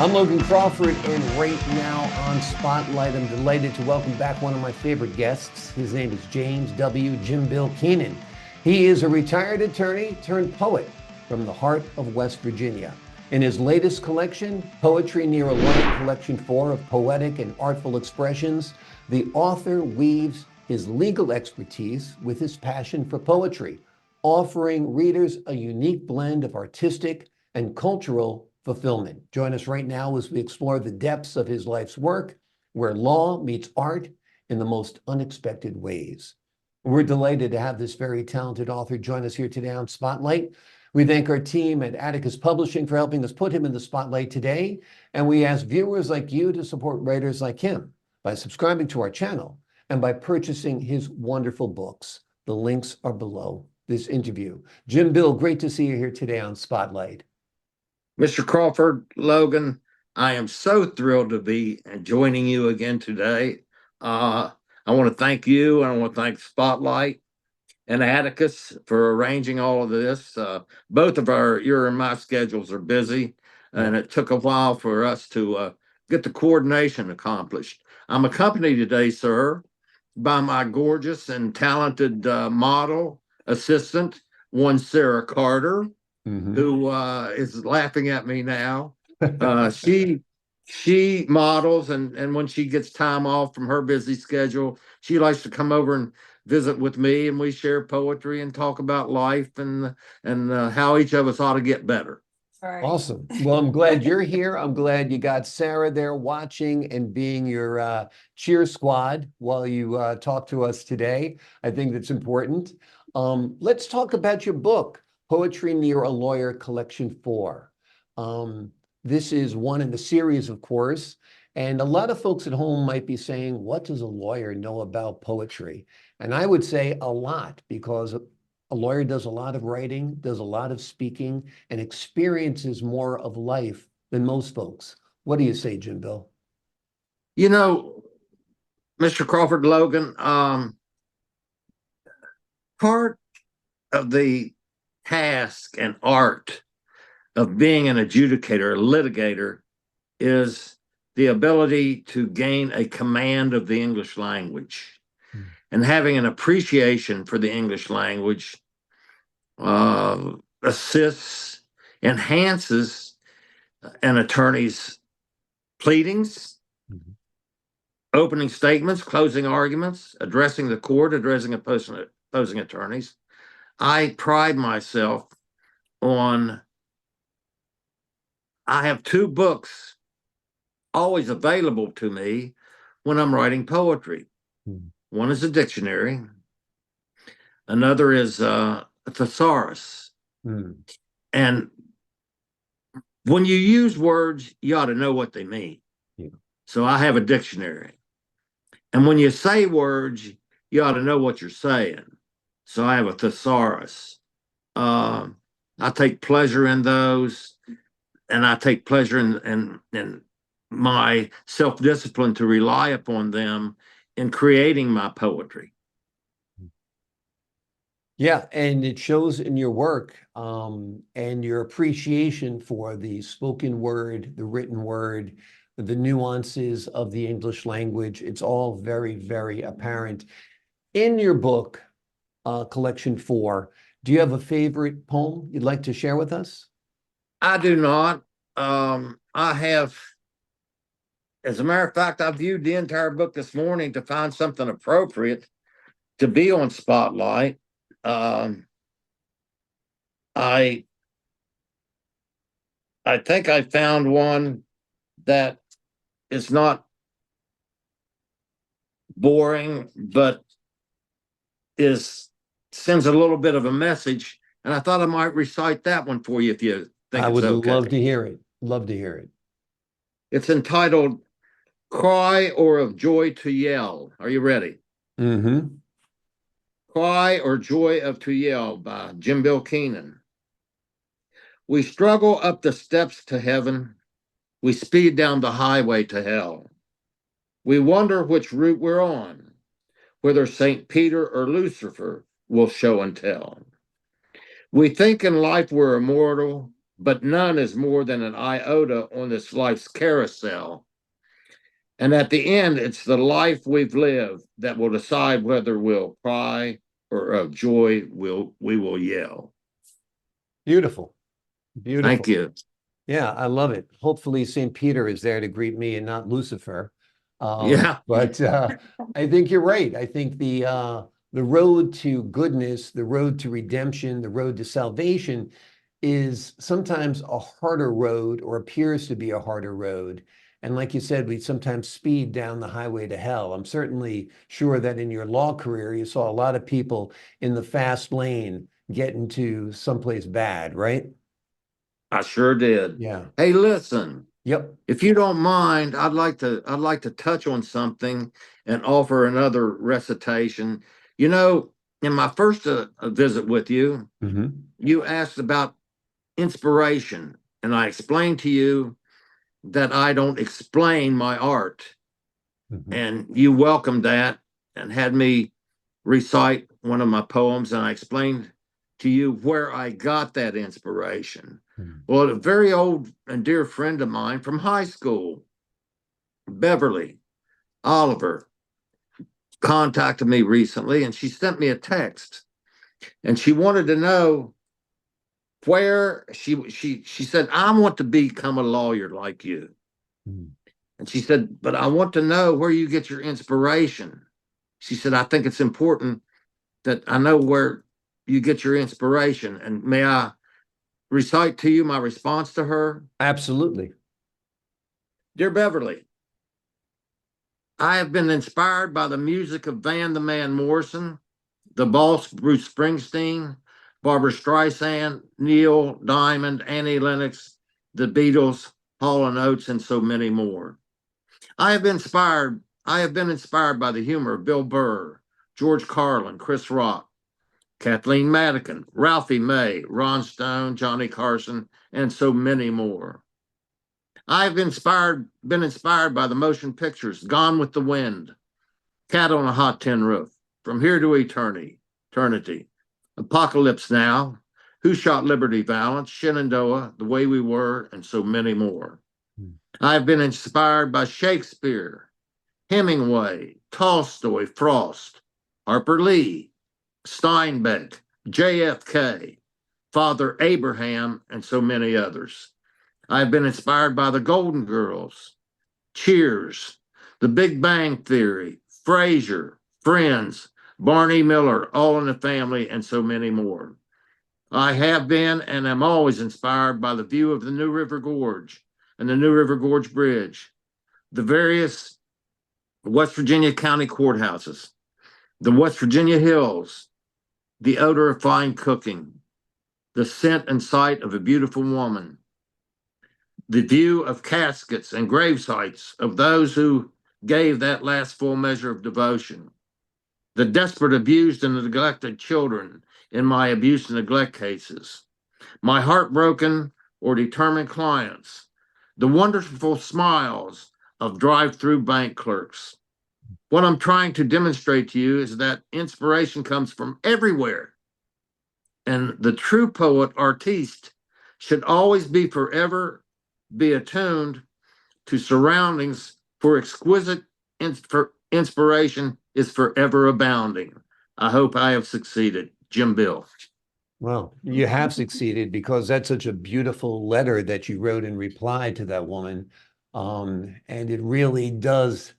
I'm Logan Crawford, and right now on Spotlight, I'm delighted to welcome back one of my favorite guests. His name is James W. Jim Bill Keenan. He is a retired attorney turned poet from the heart of West Virginia. In his latest collection, Poetry Near a Lawyer Collection 4 of Poetic and Artful Expressions, the author weaves his legal expertise with his passion for poetry, offering readers a unique blend of artistic and cultural fulfillment. Join us right now as we explore the depths of his life's work, where law meets art in the most unexpected ways. We're delighted to have this very talented author join us here today on Spotlight. We thank our team at Atticus Publishing for helping us put him in the spotlight today. And we ask viewers like you to support writers like him by subscribing to our channel and by purchasing his wonderful books. The links are below this interview. Jim Bill, great to see you here today on Spotlight. Mr. Crawford, Logan, I am so thrilled to be joining you again today. I want to thank you, and I want to thank Spotlight and Atticus for arranging all of this. Both of your and my schedules are busy, and it took a while for us to get the coordination accomplished. I'm accompanied today, sir, by my gorgeous and talented model assistant, one Sarah Carter. Who is laughing at me now. She models, and when she gets time off from her busy schedule, she likes to come over and visit with me, and we share poetry and talk about life and how each of us ought to get better. Right. Awesome. Well, I'm glad you're here. I'm glad you got Sarah there watching and being your cheer squad while you talk to us today. I think that's important. Let's talk about your book, Poetry Near a Lawyer Collection 4. This is one in the series, of course, and a lot of folks at home might be saying, what does a lawyer know about poetry? And I would say a lot, because a lawyer does a lot of writing, does a lot of speaking, and experiences more of life than most folks. What do you say, Jim Bill? You know, Mr. Crawford, Logan, part of the task and art of being an adjudicator, a litigator, is the ability to gain a command of the English language. And having an appreciation for the English language assists, enhances an attorney's pleadings, opening statements, closing arguments, addressing the court, addressing opposing attorneys. I pride myself on, I have two books always available to me when I'm writing poetry. One is a dictionary. Another is a thesaurus. And when you use words, you ought to know what they mean. So I have a dictionary. And when you say words, you ought to know what you're saying. So I have a thesaurus. I take pleasure in those, and I take pleasure in my self-discipline to rely upon them in creating my poetry. Yeah, and it shows in your work and your appreciation for the spoken word, the written word, the nuances of the English language. It's all very, very apparent. In your book, Collection 4, do you have a favorite poem you'd like to share with us? I do not. I have, as a matter of fact, I viewed the entire book this morning to find something appropriate to be on Spotlight. I think I found one that is not boring, but sends a little bit of a message, and I thought I might recite that one for you if you think it's okay. I would love to hear it. Love to hear it. It's entitled Cry or of Joy to Yell. Are you ready? Cry or Joy of to Yell by Jim Bill Keenan. We struggle up the steps to heaven. We speed down the highway to hell. We wonder which route we're on, whether St. Peter or Lucifer will show and tell. We think in life we're immortal, but none is more than an iota on this life's carousel. And at the end, it's the life we've lived that will decide whether we'll cry or of joy we will yell. Beautiful. Beautiful. Thank you. Yeah, I love it. Hopefully, St. Peter is there to greet me and not Lucifer. Yeah. But I think you're right. I think the road to goodness, the road to redemption, the road to salvation is sometimes a harder road or appears to be a harder road. And like you said, we sometimes speed down the highway to hell. I'm certainly sure that in your law career, you saw a lot of people in the fast lane get into someplace bad, right? I sure did. Yeah. Hey, listen, Yep. if you don't mind, I'd like to touch on something and offer another recitation. You know, in my first visit with you, Hmm. you asked about inspiration, and I explained to you that I don't explain my art, Hmm. and you welcomed that and had me recite one of my poems, and I explained to you where I got that inspiration. Well, a very old and dear friend of mine from high school, Beverly Oliver, contacted me recently, and she sent me a text, and she wanted to know where she said, I want to become a lawyer like you. And she said, but I want to know where you get your inspiration. She said, I think it's important that I know where you get your inspiration. And may I recite to you my response to her? Absolutely. Dear Beverly, I have been inspired by the music of Van the Man Morrison, the Boss Bruce Springsteen, Barbara Streisand, Neil Diamond, Annie Lennox, the Beatles, Hall and Oates, and so many more. I have been inspired by the humor of Bill Burr, George Carlin, Chris Rock, Kathleen Madigan, Ralphie May, Ron Stone, Johnny Carson, and so many more. I've been inspired by the motion pictures Gone with the Wind, Cat on a Hot Tin Roof, From Here to Eternity, Apocalypse Now, Who Shot Liberty Valance, Shenandoah, The Way We Were, and so many more. I've been inspired by Shakespeare, Hemingway, Tolstoy, Frost, Harper Lee, Steinbeck, JFK, Father Abraham, and so many others. I've been inspired by the Golden Girls, Cheers, The Big Bang Theory, Frasier, Friends, Barney Miller, All in the Family, and so many more. I have been and am always inspired by the view of the New River Gorge and the New River Gorge Bridge, the various West Virginia county courthouses, the West Virginia hills, the odor of fine cooking, the scent and sight of a beautiful woman, the view of caskets and grave sites of those who gave that last full measure of devotion, the desperate abused and neglected children in my abuse and neglect cases, my heartbroken or determined clients, the wonderful smiles of drive-through bank clerks. What I'm trying to demonstrate to you is that inspiration comes from everywhere. And the true poet, artiste, should always be forever be attuned to surroundings for exquisite inspiration is forever abounding. I hope I have succeeded. Jim Bill. Well, you have succeeded because that's such a beautiful letter that you wrote in reply to that woman. And it really does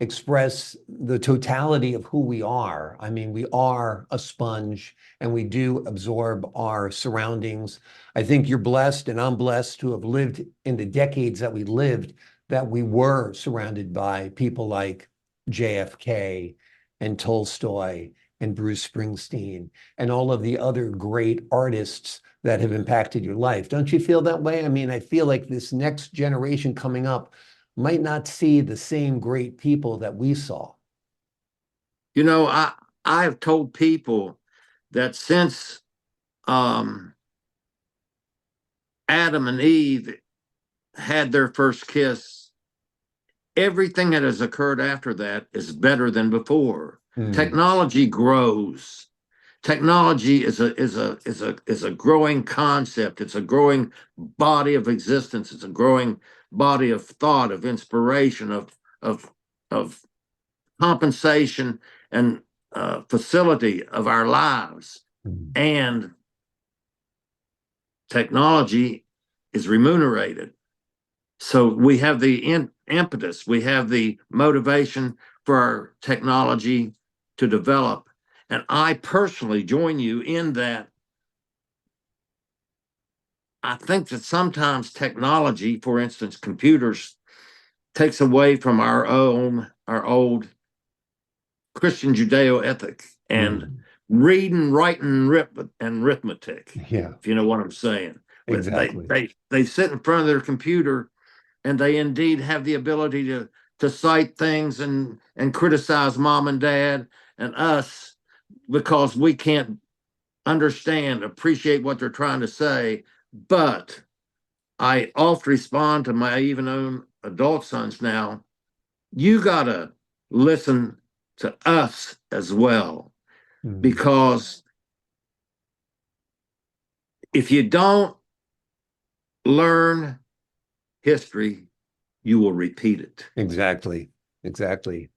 express the totality of who we are. I mean, we are a sponge and we do absorb our surroundings. I think you're blessed and I'm blessed to have lived in the decades that we lived, that we were surrounded by people like JFK and Tolstoy and Bruce Springsteen and all of the other great artists that have impacted your life. Don't you feel that way? I mean, I feel like this next generation coming up might not see the same great people that we saw. You know, I have told people that since um, Adam and Eve had their first kiss, everything that has occurred after that is better than before. Mm. Technology grows. technology is a growing concept. It's a growing body of existence. It's a growing body of thought, of inspiration, of compensation and facility of our lives. And technology is remunerated. So we have the impetus, we have the motivation for our technology to develop. And I personally join you in that. I think that sometimes technology, for instance, computers, takes away from our old Christian Judeo ethic and reading, writing, and arithmetic. Yeah, If you know what I'm saying. exactly. They sit in front of their computer and they indeed have the ability to cite things and criticize mom and dad and us because we can't understand, appreciate what they're trying to say. But I oft respond to my even own adult sons now, you gotta listen to us as well. Because if you don't learn history, you will repeat it. Exactly. Exactly.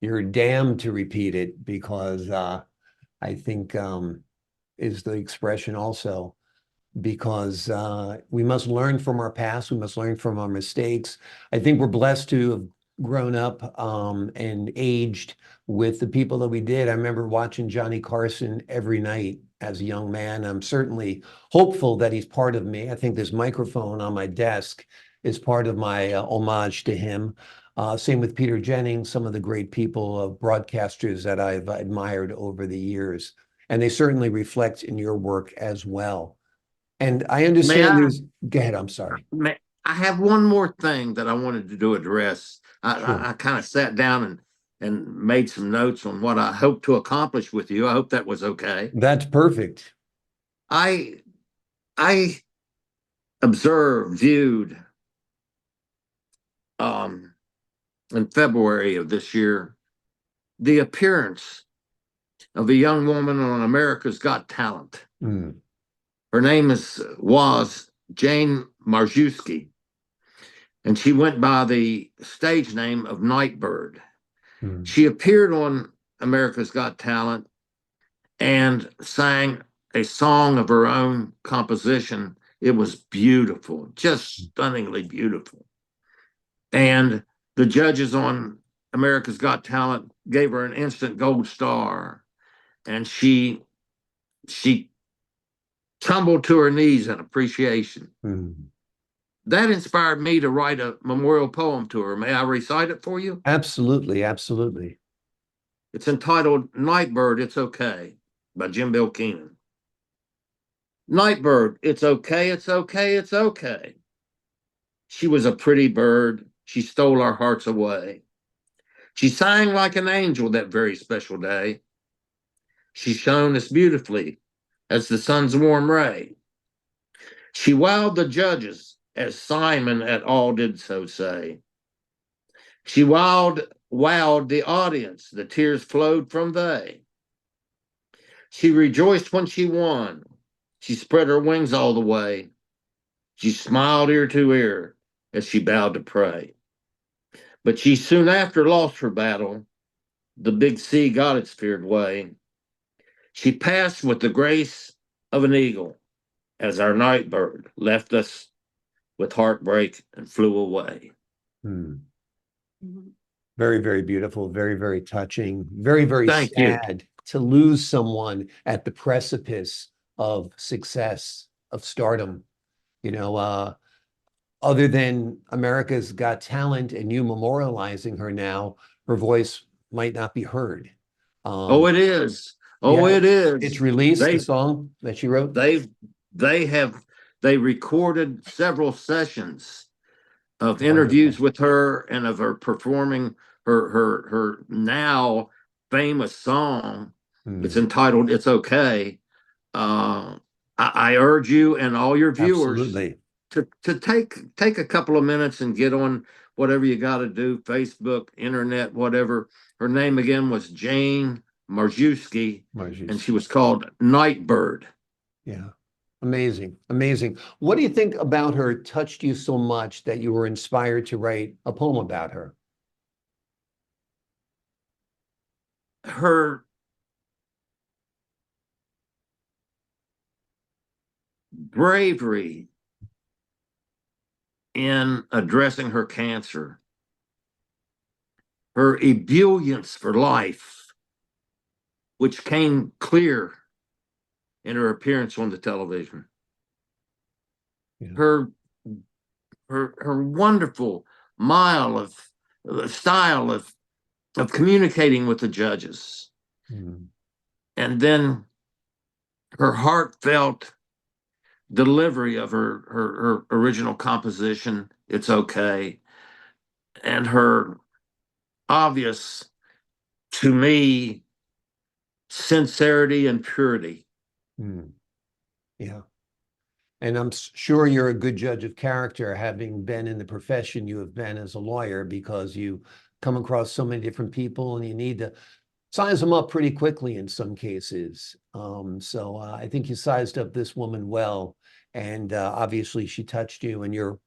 You're damned to repeat it because I think is the expression also, because we must learn from our past. We must learn from our mistakes. I think we're blessed to have grown up and aged with the people that we did. I remember watching Johnny Carson every night as a young man. I'm certainly hopeful that he's part of me. I think this microphone on my desk is part of my homage to him. Same with Peter Jennings, some of the great people, broadcasters that I've admired over the years. And they certainly reflect in your work as well. And I May understand I? go ahead, I'm sorry. I have one more thing that I wanted to address. Sure. I kind of sat down and made some notes on what I hope to accomplish with you. I hope that was okay. That's perfect. I I viewed in February of this year the appearance of a young woman on America's Got Talent. Her name was Jane Marszewski, and she went by the stage name of Nightbird. She appeared on America's Got Talent and sang a song of her own composition. It was beautiful, just stunningly beautiful. And the judges on America's Got Talent gave her an instant gold star, and she tumbled to her knees in appreciation. That inspired me to write a memorial poem to her. May I recite it for you? Absolutely, absolutely. It's entitled Nightbird, It's Okay by Jim Bill Keenan. Nightbird, it's okay, it's okay, it's okay. She was a pretty bird. She stole our hearts away. She sang like an angel that very special day. She shone as beautifully as the sun's warm ray. She wowed the judges as Simon et al. Did so say. She wowed the audience. The tears flowed from they. She rejoiced when she won. She spread her wings all the way. She smiled ear to ear as she bowed to pray. But she soon after lost her battle. The big sea got its feared way. She passed with the grace of an eagle as our night bird left us with heartbreak and flew away. Very, very beautiful, very, very touching, very, very Thank you. sad to lose someone at the precipice of success, of stardom. You know, other than America's Got Talent and you memorializing her now, her voice might not be heard. Oh, it is. Oh, Yeah, it it's is. released, the They song that she wrote. they recorded several sessions of interviews Wonderful. with her and of her performing her now famous song. It's entitled "It's Okay." I urge you and all your viewers Absolutely. to take a couple of minutes and get on whatever you got to do, Facebook, internet, whatever. Her name again was Jane Marszewski, and she Margie. was called Nightbird. Yeah. Amazing. Amazing. What do you think about her touched you so much that you were inspired to write a poem about her? Her bravery in addressing her cancer, her ebullience for life, which came clear in her appearance on the television, Yeah. her her wonderful mile of style of communicating with the judges, Mm. and then her heartfelt delivery of her original composition, "It's Okay," and her obvious, to me, sincerity and purity. Mm. Yeah. And I'm sure you're a good judge of character, having been in the profession you have been as a lawyer, because you come across so many different people and you need to size them up pretty quickly in some cases. So I think you sized up this woman well. And obviously, she touched you, and your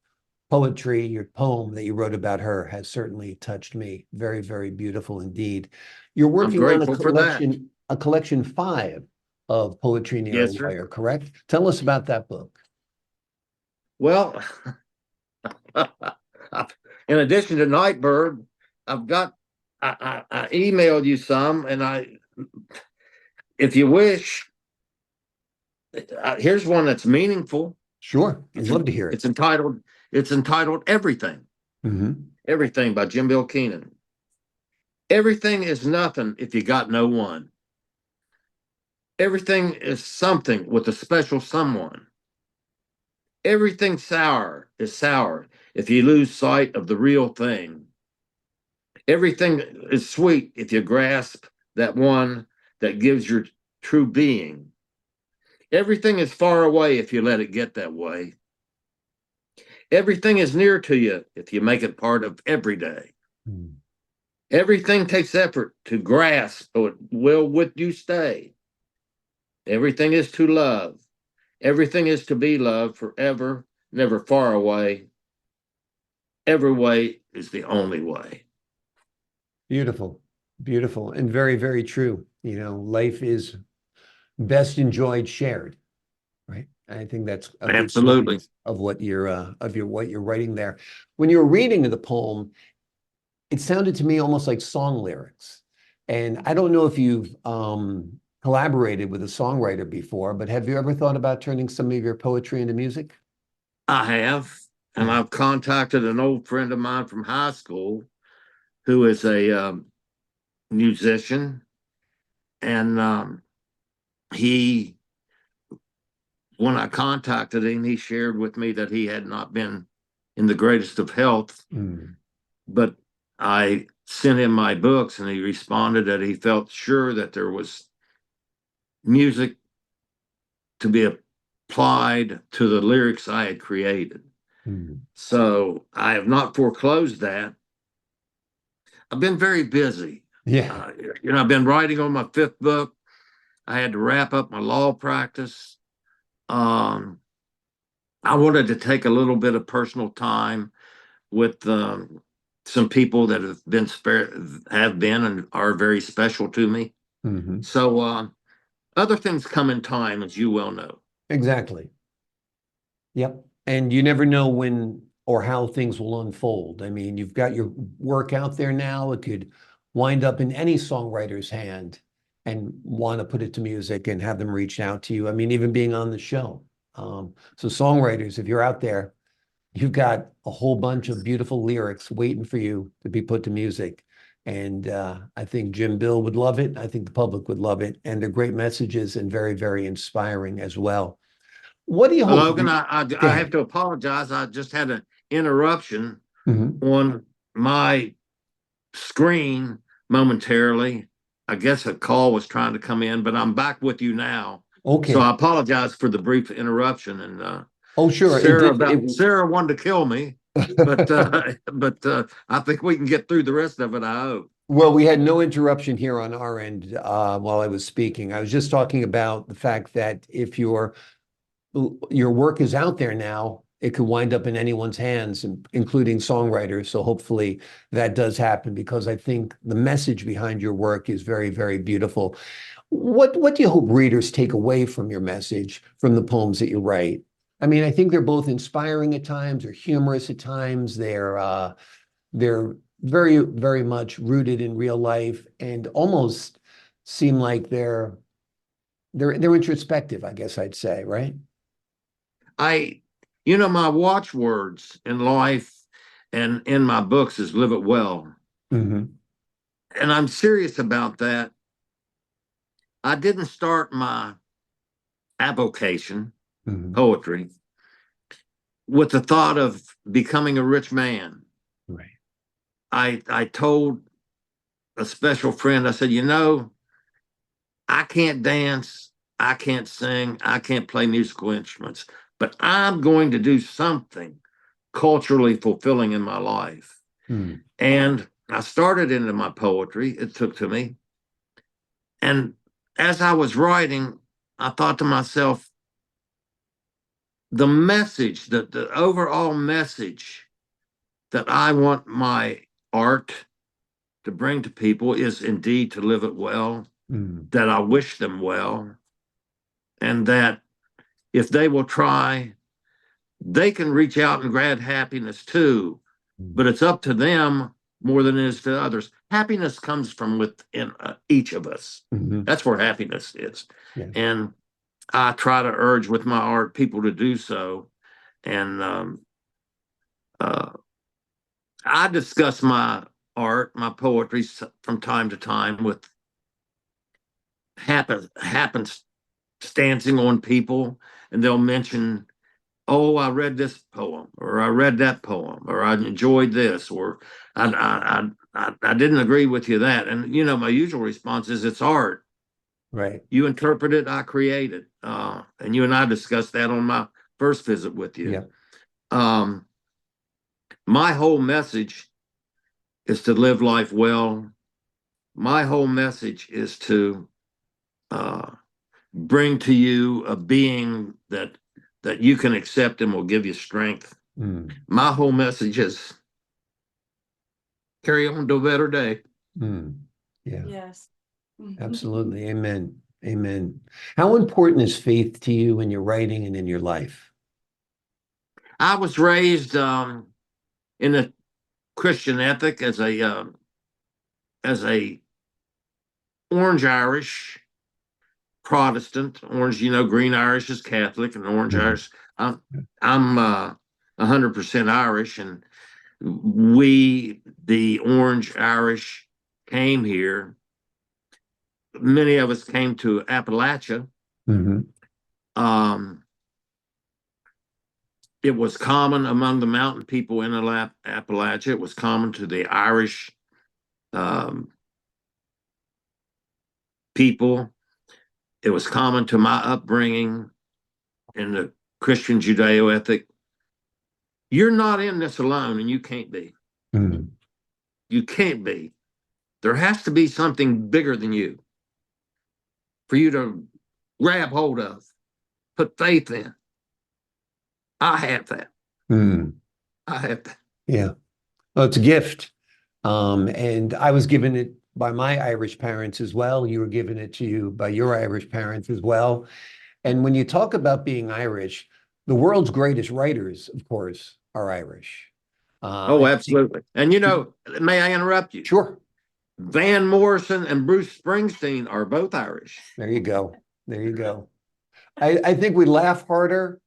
poetry, your poem that you wrote about her has certainly touched me. Very, very beautiful indeed. You're I'm working on grateful for that. a collection five of Poetry Near a Yes, sir. Lawyer, correct? Tell us about that book. Well, in addition to Nightbird, I've got I emailed you some, and if you wish, here's one that's meaningful. Sure, I'd It's love to hear it. it's entitled Everything. Hmm. Everything by Jim Bill Keenan. Everything is nothing if you got no one. Everything is something with a special someone. Everything sour is sour if you lose sight of the real thing. Everything is sweet if you grasp that one that gives your true being. Everything is far away if you let it get that way. Everything is near to you if you make it part of every day. Mm. Everything takes effort to grasp, so it will with you stay. Everything is to love. Everything is to be loved forever, never far away. Every way is the only way. Beautiful, beautiful, and very, very true. You know, life is best enjoyed shared, right? I think that's a good Absolutely. point of what you're writing there. When you were reading the poem, it sounded to me almost like song lyrics. And I don't know if you've collaborated with a songwriter before, but have you ever thought about turning some of your poetry into music? I have, and Yeah. I've contacted an old friend of mine from high school who is a musician, and he, when I contacted him, he shared with me that he had not been in the greatest of health, Mm. but I sent him my books, and he responded that he felt sure that there was music to be applied to the lyrics I had created. Mm. So I have not foreclosed that. I've been very busy. Yeah. Uh, I've been writing on my fifth book. I had to wrap up my law practice. Um, I wanted to take a little bit of personal time with some people that have been and are very special to me. Hmm. So other things come in time, as you well know. Exactly. Yep. And you never know when or how things will unfold. I mean, you've got your work out there now. It could wind up in any songwriter's hand and want to put it to music and have them reach out to you. I mean, even being on the show. So songwriters, if you're out there, you've got a whole bunch of beautiful lyrics waiting for you to be put to music. And I think Jim Bill would love it. I think the public would love it. And they're great messages and very, very inspiring as well. What do you hope? Logan, Go I have ahead. to apologize. I just had an interruption Mhm. on my screen momentarily. I guess a call was trying to come in, but I'm back with you now. So Okay. I apologize for the brief interruption. And Oh, sure. It did. Sarah wanted to kill me, but I think we can get through the rest of it. I hope. Well, we had no interruption here on our end while I was speaking. I was just talking about the fact that if your work is out there now, it could wind up in anyone's hands, including songwriters. So hopefully that does happen because I think the message behind your work is very, very beautiful. What do you hope readers take away from your message, from the poems that you write? I mean, I think they're both inspiring at times, or humorous at times. They're very, very much rooted in real life and almost seem like they're introspective, I guess I'd say, right? I, my watchwords in life and in my books is live it well. Hmm. And I'm serious about that. I didn't start my avocation, Hmm. poetry, with the thought of becoming a rich man. Right. I told a special friend, I said, I can't dance, I can't sing, I can't play musical instruments, but I'm going to do something culturally fulfilling in my life. Mm. And I started into my poetry, it took to me. And as I was writing, I thought to myself, the message, the overall message that I want my art to bring to people is indeed to live it well, Mm. that I wish them well, and that if they will try, they can reach out and grab happiness too. Mm. But it's up to them more than it is to others. Happiness comes from within each of us. Hmm. That's where happiness is. Yeah. And I try to urge with my art people to do so. And uh, I discuss my art, my poetry from time to time with happens stancing on people, and they'll mention, "Oh, I read this poem, or I read that poem, or I enjoyed this, or I didn't agree with you that." And my usual response is, "It's art. Right. You interpret it, I create it." And you and I discussed that on my first visit with you. Yeah. Um, my whole message is to live life well. My whole message is to uh, bring to you a being that you can accept and will give you strength. Mm. My whole message is carry on to a better day. Mm. Yeah. Yes. Absolutely. Amen. Amen. How important is faith to you in your writing and in your life? I was raised in a Christian ethic as a Orange Irish Protestant. Orange, Green Irish is Catholic, and Orange Mhm. Irish. I'm 100% Irish, and we, the Orange Irish, came here. Many of us came to Appalachia. Mhm. Um, it was common among the mountain people in Appalachia. It was common to the Irish um, people. It was common to my upbringing in the Christian Judeo ethic. You're not in this alone, and you can't be. Mhm. You can't be. There has to be something bigger than you for you to grab hold of, put faith in. I have that. Mm. I have that. Yeah. Well, it's a gift. And I was given it by my Irish parents as well. You were given it to you by your Irish parents as well. And when you talk about being Irish, the world's greatest writers, of course, are Irish. Oh, I think, absolutely. And may I interrupt you? sure. Van Morrison and Bruce Springsteen are both Irish. There you go. There you go. I think we laugh harder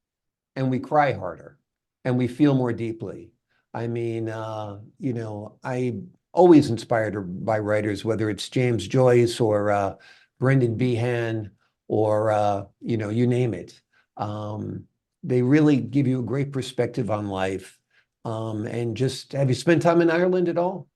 and we cry harder and we feel more deeply. I mean, I always inspired by writers, whether it's James Joyce or Brendan Behan or, you name it. They really give you a great perspective on life. And just, have you spent time in Ireland at all?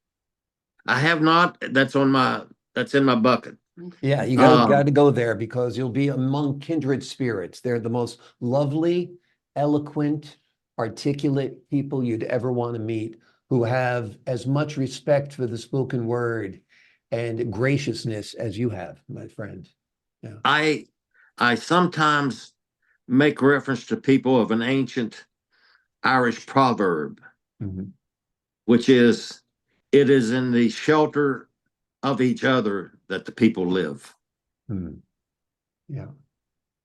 I have not. That's in my bucket. Yeah, you got Um, to go there because you'll be among kindred spirits. They're the most lovely, eloquent, articulate people you'd ever want to meet who have as much respect for the spoken word and graciousness as you have, my friend. Yeah. I sometimes make reference to people of an ancient Irish proverb, Mhm. which is, it is in the shelter of each other that the people live. Mhm. Yeah.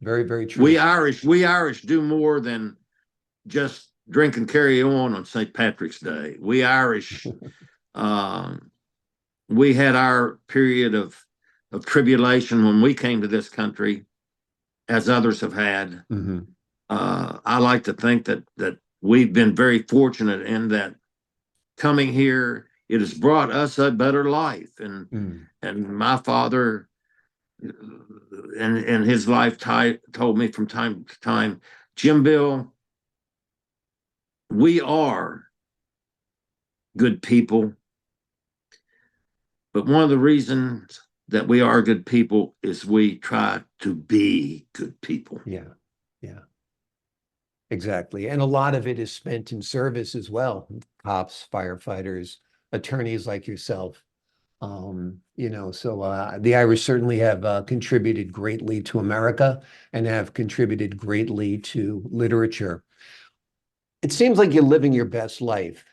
Very, very true. We Irish do more than just drink and carry on St. Patrick's Day. We Irish, um, we had our period of tribulation when we came to this country, as others have had. Mhm. I like to think that we've been very fortunate in that coming here, it has brought us a better life. Mm. And my father, in his lifetime, told me from time to time, Jim Bill, we are good people, but one of the reasons that we are good people is we try to be good people. Yeah. Yeah. Exactly. And a lot of it is spent in service as well. Cops, firefighters, attorneys like yourself. So the Irish certainly have contributed greatly to America and have contributed greatly to literature. It seems like you're living your best life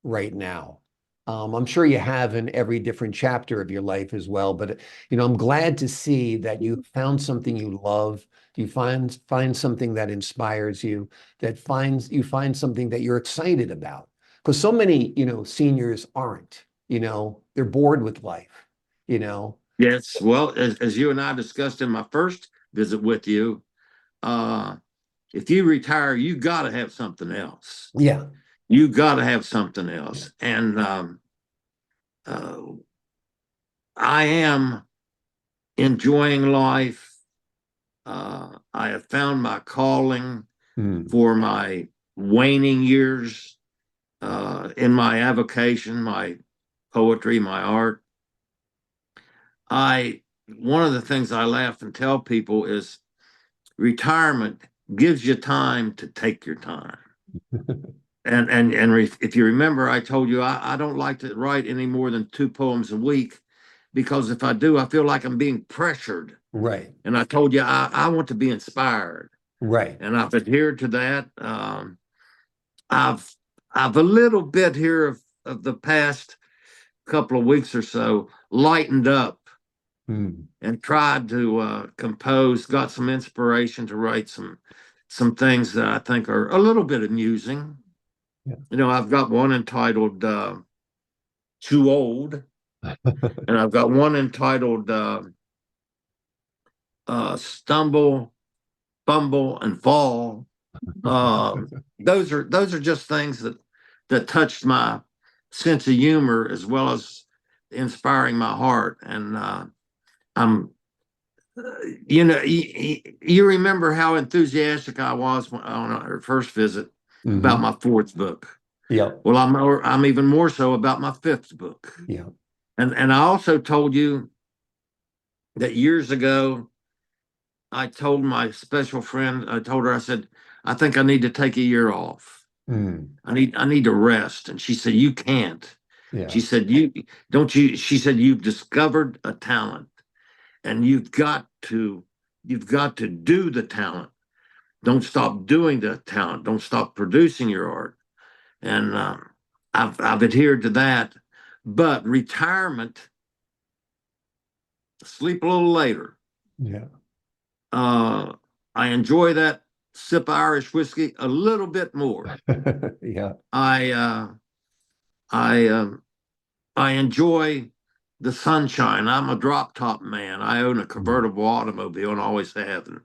right now. I'm sure you have in every different chapter of your life as well, but I'm glad to see that you found something you love. You find something that inspires you, you find something that you're excited about. Because so many, seniors aren't, they're bored with life, you know. Yes, well, as you and I discussed in my first visit with you, uh, if you retire, you got to have something else. Yeah. You got to have something Yeah. else. And uh, I am enjoying life. I have found my calling Mm. for my waning years in my avocation, my poetry, my art. One of the things I laugh and tell people is retirement gives you time to take your time. If you remember, I told you I don't like to write any more than 2 poems a week, because if I do, I feel like I'm being pressured. Right. And I told you I want to be inspired, Right. and I've adhered to that. I've I've a little bit here of the past couple of weeks or so lightened up Mm. and tried to compose, got some inspiration to write some things that I think are a little bit amusing. Yeah. I've got one entitled Too Old, and I've got one entitled Stumble, Fumble, and Fall. Those are just things that touched my sense of humor, as well as inspiring my heart. And I'm you remember how enthusiastic I was on our first visit about Hmm. my fourth book. Yep. Well, I'm even more so about my fifth book. Yeah. And I also told you that years ago, I told my special friend, I told her, I said, I think I need to take a year off. Mm. I need to rest. And she said, you can't. Yeah. She said, you don't you, she said, you've discovered a talent, and you've got to do the talent. Don't stop doing the talent. Don't stop producing your art. And I've adhered to that. But retirement, sleep a little later. Yeah. Uh, I enjoy that sip of Irish whiskey a little bit more. Yeah. I I I enjoy the sunshine. I'm a drop top man. I own a Mm. convertible automobile and always have. And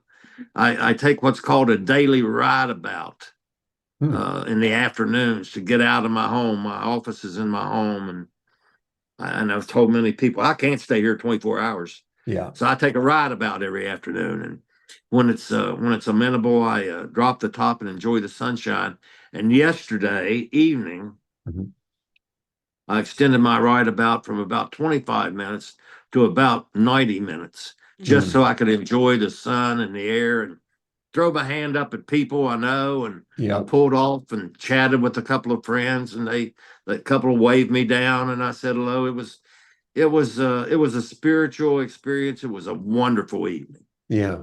I take what's called a daily ride about Mm. in the afternoons to get out of my home. My office is in my home, and I've told many people I can't stay here 24 hours. Yeah. So I take a ride about every afternoon, and when it's amenable, I drop the top and enjoy the sunshine. And yesterday evening, Mhm. I extended my ride about from about 25 minutes to about 90 minutes, just Mm. so I could enjoy the sun and the air, and throw my hand up at people I know. And I Yeah. pulled off and chatted with a couple of friends, and that couple waved me down, and I said hello. it was a spiritual experience. It was a wonderful evening. Yeah.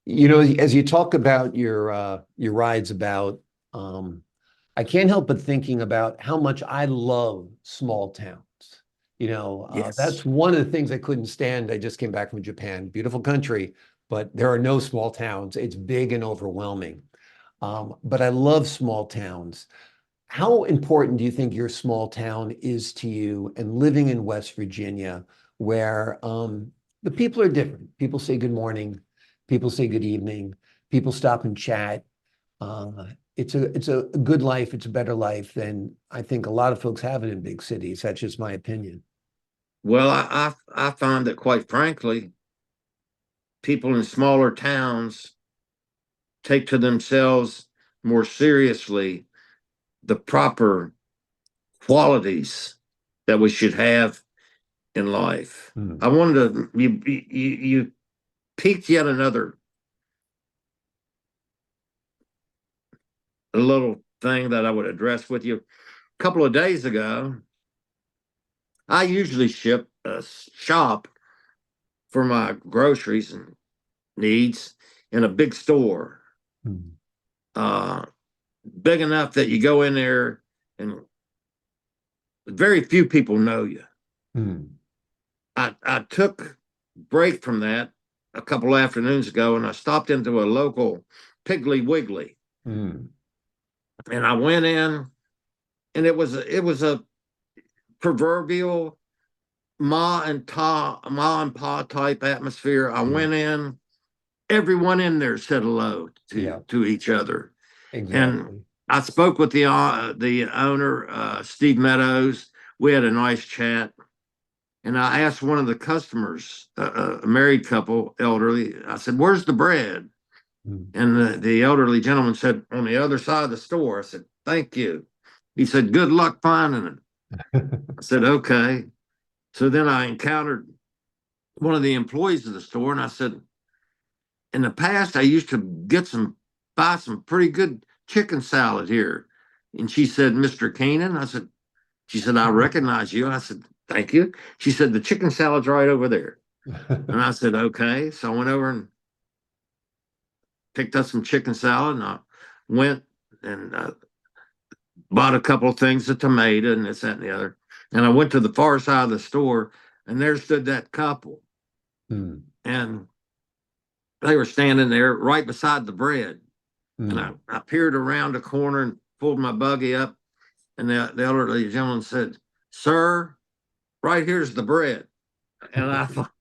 You know, as you talk about your rides about, I can't help but thinking about how much I love small towns. You know, Yes. that's one of the things I couldn't stand. I just came back from Japan, beautiful country, but there are no small towns. It's big and overwhelming. But I love small towns. How important do you think your small town is to you and living in West Virginia, where the people are different? People say good morning, people say good evening, people stop and chat. It's a good life, it's a better life than I think a lot of folks have it in big cities. That's just my opinion. Well, I find that quite frankly, people in smaller towns take to themselves more seriously the proper qualities that we should have in life. Hmm. I wanted to you piqued yet another little thing that I would address with you. A couple of days ago, I usually shop for my groceries and needs in a big store, Hmm. uh, big enough that you go in there and very few people know you. Hmm. I took break from that a couple afternoons ago, and I stopped into a local Piggly Wiggly, Hmm. and I went in, and it was a proverbial ma and pa type atmosphere. I Yeah. went in, everyone in there said hello Yeah. to each other, and Exactly. I spoke with the owner, Steve Meadows. We had a nice chat, and I asked one of the customers, a married couple, elderly. I said, "Where's the bread?" Hmm. And the elderly gentleman said, "On the other side of the store." I said, "Thank you." He said, "Good luck finding it." I said, "Okay." So then I encountered one of the employees of the store, and I said, "In the past, I used to buy some pretty good chicken salad here." And she said, "Mr. Keenan?" She said, "I recognize you." I said, "Thank you." She said, "The chicken salad's right over there." And I said, "Okay." So I went over and picked up some chicken salad, and I went and bought a couple of things, a tomato and this, that, and the other. And I went to the far side of the store, and there stood that couple. Hmm. And they were standing there right beside the bread. And Hmm. I peered around a corner and pulled my buggy up, and the elderly gentleman said, "Sir, right here's the bread." And I thought,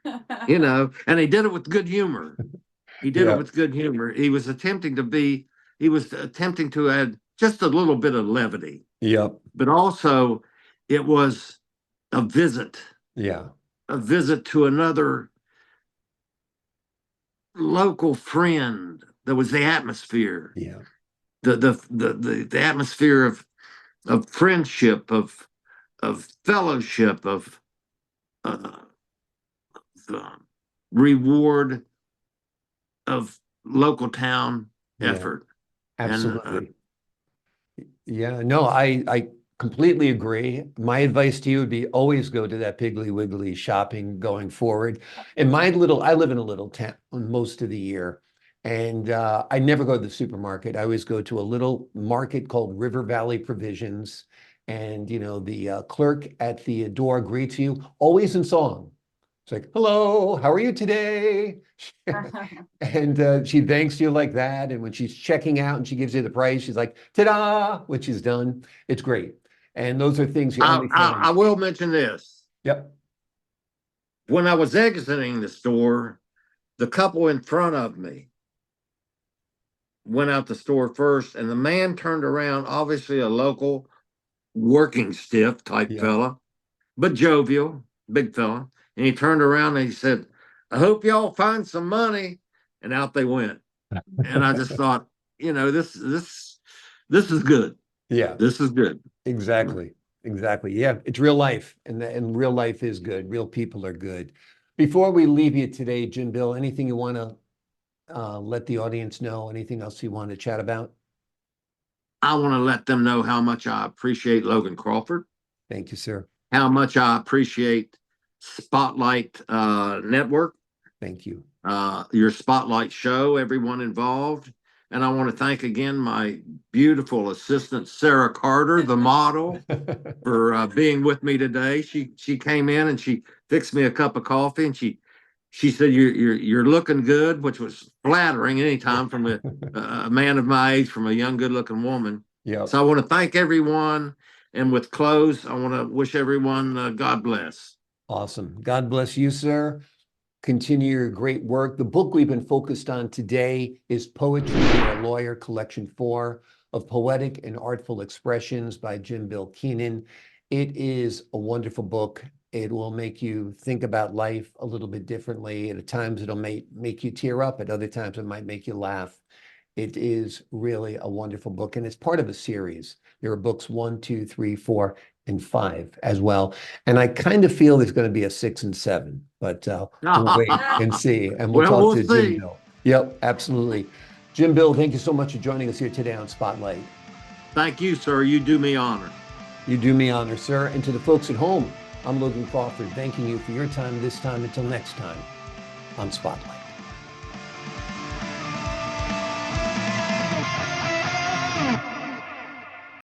and he did it with good humor. He did it Yeah. with good humor. He was attempting to add just a little bit of levity, Yep. but also it was a visit, Yeah. a visit to another local friend. There was the atmosphere, Yeah. the atmosphere of friendship, of fellowship, of uh, uh, reward of local town Yeah. effort. And Absolutely. Yeah, no, I completely agree. My advice to you would be always go to that Piggly Wiggly shopping going forward. I live in a little town most of the year, and I never go to the supermarket. I always go to a little market called River Valley Provisions, and the clerk at the door greets you always in song. It's like, "Hello, how are you today?" And she thanks you like that. And when she's checking out and she gives you the price, she's like, ta-da, when she's done. It's great. And those are things you only I find. will mention this. Yep. When I was exiting the store, the couple in front of me went out the store first, and the man turned around, obviously a local working stiff type Yeah. fella, but jovial, big fella. And he turned around and he said, "I hope y'all find some money." And out they went. And I just thought, this is good. Yeah, This is good. exactly. Exactly. Yeah, it's real life. And real life is good. Real people are good. Before we leave you today, Jim Bill, anything you want to let the audience know? Anything else you want to chat about? I want to let them know how much I appreciate Logan Crawford. Thank you, sir. how much I appreciate Spotlight Network, Thank you. your Spotlight show, everyone involved. And I want to thank again my beautiful assistant, Sarah Carter, the model, for being with me today. She came in and she fixed me a cup of coffee, and she said you're looking good, which was flattering anytime from a man of my age, from a young, good looking woman. Yeah. So I want to thank everyone, and with close, I want to wish everyone God bless. Awesome. God bless you, sir. Continue your great work. The book we've been focused on today is Poetry for a Lawyer, Collection 4 of Poetic and Artful Expressions by Jim Bill Keenan. It is a wonderful book. It will make you think about life a little bit differently. At times it'll make you tear up. At other times it might make you laugh. It is really a wonderful book, and it's part of a series. There are books 1, 2, 3, 4, and 5 as well. And I kind of feel there's going to be a 6 and 7, but we'll wait and see. And we'll Well, talk we'll to see. Jim Bill. Yep, absolutely. Jim Bill, thank you so much for joining us here today on Spotlight. Thank you, sir. You do me honor. You do me honor, sir. And to the folks at home, I'm Logan Crawford, thanking you for your time this time. Until next time on Spotlight.